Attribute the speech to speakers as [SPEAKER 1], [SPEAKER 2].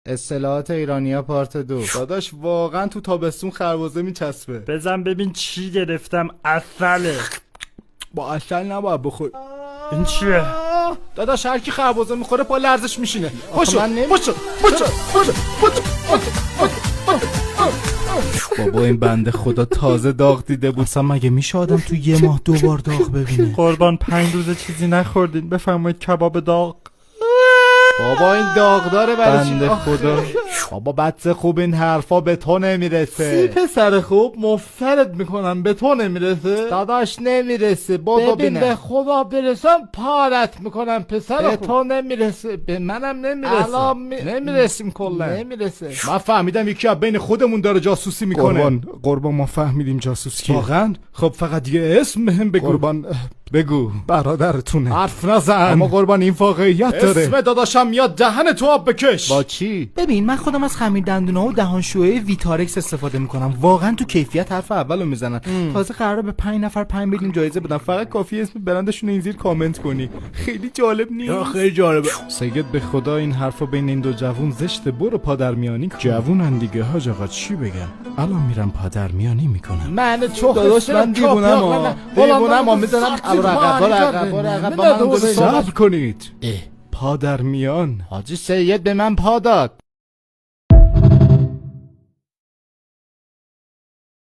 [SPEAKER 1] اصطلاحات ایرانیا پارت 2.
[SPEAKER 2] داداش واقعا تو تابستون خربزه میچسبه.
[SPEAKER 3] بزن ببین چی گرفتم. عسله.
[SPEAKER 2] با عسل نباید بخور.
[SPEAKER 3] این چیه؟
[SPEAKER 2] داداش هر کی خربزه میخوره پا لرزش میشینه.
[SPEAKER 1] پاشو پاشو
[SPEAKER 2] بابا این بنده خدا تازه داغ دیده بود. اصلا مگه میشه آدم تو یه ماه 2 بار داغ ببینه؟
[SPEAKER 3] قربان 5 روز چیزی نخوردین، بفرمایید کباب داغ.
[SPEAKER 1] بابا این داغداره برای چی؟
[SPEAKER 2] بنده خدا.
[SPEAKER 1] بابا بچه خوب این حرفا به تو نمیرسه.
[SPEAKER 2] پسر خوب مفترت میکنم به تو نمیرسه.
[SPEAKER 1] داداش نمیرسه. بابا
[SPEAKER 2] ببین به خدا برسم پارت میکنم پسر
[SPEAKER 1] به
[SPEAKER 2] خوب.
[SPEAKER 1] تو نمیرسه، به منم نمیرسه.
[SPEAKER 2] الان
[SPEAKER 1] نمیرسیم کلا.
[SPEAKER 2] نمیرسه.
[SPEAKER 1] من فهمیدم یکی از بین خودمون داره جاسوسی میکنه.
[SPEAKER 2] قربان ما فهمیدیم جاسوس کیه.
[SPEAKER 1] واقعا؟
[SPEAKER 2] خب فقط یه اسم بهم بگو.
[SPEAKER 1] قربان بگو.
[SPEAKER 2] برادرتونه.
[SPEAKER 1] حرف نزن.
[SPEAKER 2] اما قربان این واقعیت داره.
[SPEAKER 1] اسم داداشم میاد دهن تو آب بکش.
[SPEAKER 2] با چی؟
[SPEAKER 4] ببین من خودم از خمیر دندونا و دهانشویی ویتارکس استفاده میکنم. واقعا تو کیفیت حرف اولو میزنن. تازه قراره به 5 نفر 5 میلیون جایزه بدن. فقط کافیه اسم برندشون رو این زیر کامنت کنی. خیلی جالب نیست؟
[SPEAKER 1] خیلی جالبه.
[SPEAKER 2] سید به خدا این حرفا بین این دو جوون زشته. برو پادرمیانی. جوونن دیگه حاج آقا چی بگم؟ الان میرم پادرمیانی میکنم.
[SPEAKER 1] من چخ
[SPEAKER 2] داداش من دیوونم
[SPEAKER 1] میزنم
[SPEAKER 2] صبر کنید. پادرمیان.
[SPEAKER 1] حاجی سید به من پا داد.